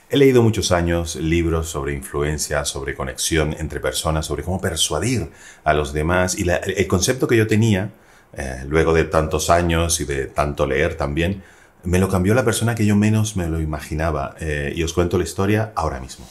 He leído muchos años libros sobre influencia, sobre conexión entre personas, sobre cómo persuadir a los demás. Y el concepto que yo tenía, luego de tantos años y de tanto leer también, me lo cambió la persona que yo menos me lo imaginaba. Y os cuento la historia ahora mismo.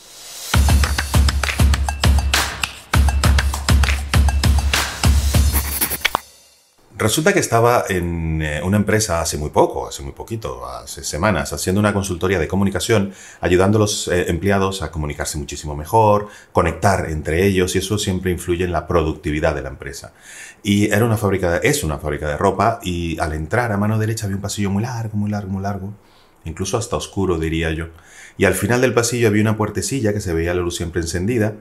Resulta que estaba en una empresa hace muy poquito, hace semanas, haciendo una consultoría de comunicación, ayudando a los empleados a comunicarse muchísimo mejor, conectar entre ellos, y eso siempre influye en la productividad de la empresa. Y era una fábrica, es una fábrica de ropa, y al entrar a mano derecha había un pasillo muy largo, muy largo, muy largo, incluso hasta oscuro, diría yo. Y al final del pasillo había una puertecilla que se veía la luz siempre encendida.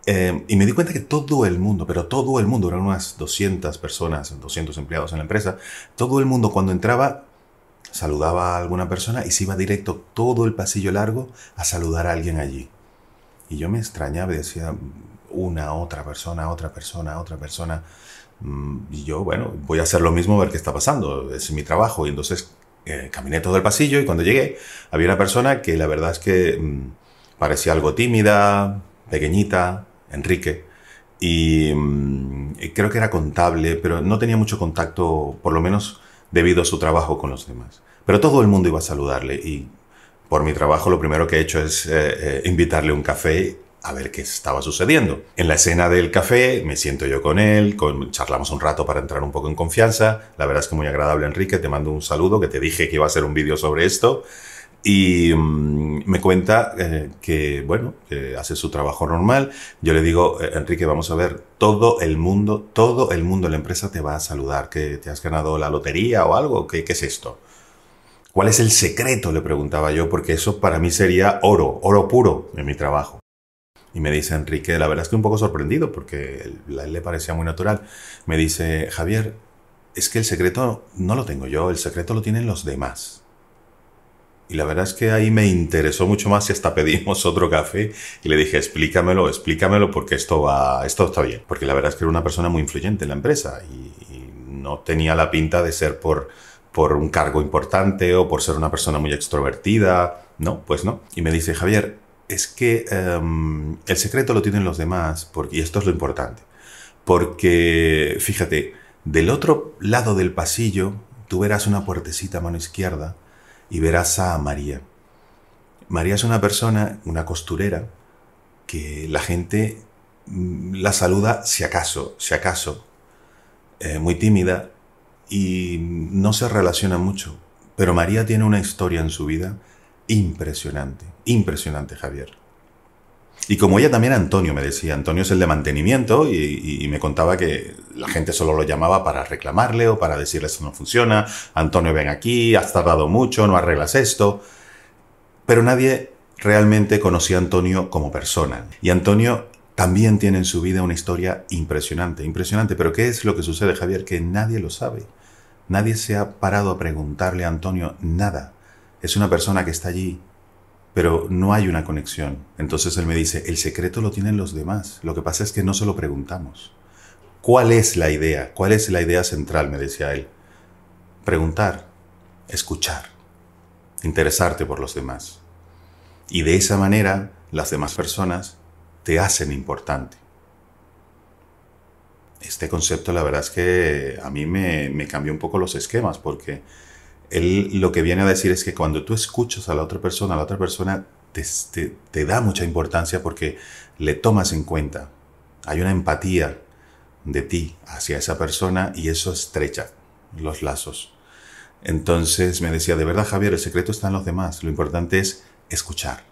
Y me di cuenta que todo el mundo, pero todo el mundo, eran unas 200 personas, 200 empleados en la empresa, todo el mundo cuando entraba saludaba a alguna persona y se iba directo todo el pasillo largo a saludar a alguien allí. Y yo me extrañaba y decía, otra persona, otra persona, otra persona. Y yo, bueno, voy a hacer lo mismo, a ver qué está pasando, es mi trabajo. Y entonces caminé todo el pasillo y cuando llegué había una persona que la verdad es que parecía algo tímida, pequeñita, Enrique, y creo que era contable, pero no tenía mucho contacto, por lo menos debido a su trabajo con los demás. Pero todo el mundo iba a saludarle y por mi trabajo lo primero que he hecho es invitarle un café a ver qué estaba sucediendo. En la escena del café me siento yo con él, charlamos un rato para entrar un poco en confianza. La verdad es que muy agradable, Enrique, te mando un saludo, que te dije que iba a hacer un vídeo sobre esto. Y me cuenta que, bueno, que hace su trabajo normal. Yo le digo, Enrique, vamos a ver, todo el mundo en la empresa te va a saludar. ¿Que te has ganado la lotería o algo? ¿Qué es esto? ¿Cuál es el secreto? Le preguntaba yo, porque eso para mí sería oro puro en mi trabajo. Y me dice Enrique, la verdad es que un poco sorprendido, porque a él le parecía muy natural. Me dice, Javier, es que el secreto no lo tengo yo, el secreto lo tienen los demás. Y la verdad es que ahí me interesó mucho más y hasta pedimos otro café y le dije, explícamelo porque esto está bien. Porque la verdad es que era una persona muy influyente en la empresa y no tenía la pinta de ser por un cargo importante o por ser una persona muy extrovertida. No, pues no. Y me dice, Javier, es que el secreto lo tienen los demás y esto es lo importante. Porque, fíjate, del otro lado del pasillo tú verás una puertecita a mano izquierda y verás a María. María es una persona, una costurera, que la gente la saluda si acaso, muy tímida y no se relaciona mucho. Pero María tiene una historia en su vida impresionante, impresionante, Javier. Y como ella también, Antonio me decía, Antonio es el de mantenimiento y me contaba que la gente solo lo llamaba para reclamarle o para decirle esto no funciona, Antonio ven aquí, has tardado mucho, no arreglas esto. Pero nadie realmente conocía a Antonio como persona. Y Antonio también tiene en su vida una historia impresionante, impresionante. Pero ¿qué es lo que sucede, Javier? Que nadie lo sabe. Nadie se ha parado a preguntarle a Antonio nada. Es una persona que está allí, pero no hay una conexión. Entonces él me dice, el secreto lo tienen los demás. Lo que pasa es que no se lo preguntamos. ¿Cuál es la idea? ¿Cuál es la idea central? Me decía él. Preguntar, escuchar, interesarte por los demás. Y de esa manera, las demás personas te hacen importante. Este concepto, la verdad es que a mí me cambió un poco los esquemas, porque él lo que viene a decir es que cuando tú escuchas a la otra persona te da mucha importancia porque le tomas en cuenta. Hay una empatía de ti hacia esa persona y eso estrecha los lazos. Entonces me decía, de verdad, Javier, el secreto está en los demás. Lo importante es escuchar.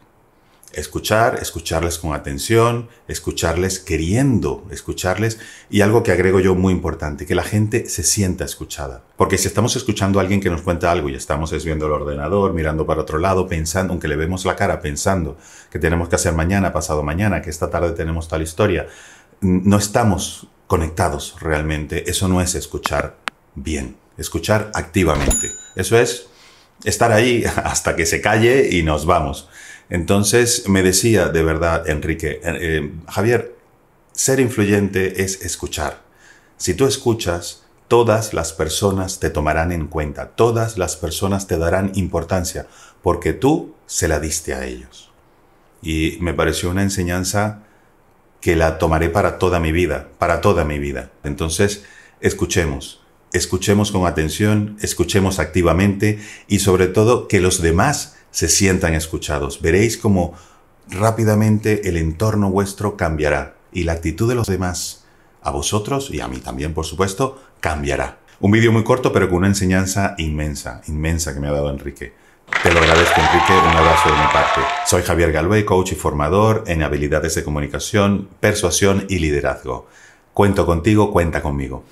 Escucharles con atención, escucharles queriendo escucharles, y algo que agrego yo muy importante, que la gente se sienta escuchada. Porque si estamos escuchando a alguien que nos cuenta algo y estamos viendo el ordenador, mirando para otro lado, pensando, aunque le vemos la cara, pensando que tenemos que hacer mañana, pasado mañana, que esta tarde tenemos tal historia, no estamos conectados realmente. Eso no es escuchar bien, escuchar activamente. Eso es estar ahí hasta que se calle y nos vamos. Entonces me decía, de verdad, Enrique, Javier, ser influyente es escuchar. Si tú escuchas, todas las personas te tomarán en cuenta, todas las personas te darán importancia, porque tú se la diste a ellos. y me pareció una enseñanza que la tomaré para toda mi vida, para toda mi vida. Entonces, escuchemos con atención, escuchemos activamente y sobre todo que los demás se sientan escuchados. Veréis cómo rápidamente el entorno vuestro cambiará y la actitud de los demás a vosotros y a mí también, por supuesto, cambiará. Un vídeo muy corto pero con una enseñanza inmensa, inmensa que me ha dado Enrique. Te lo agradezco, Enrique, un abrazo de mi parte. Soy Javier Galvey, coach y formador en habilidades de comunicación, persuasión y liderazgo. Cuento contigo, cuenta conmigo.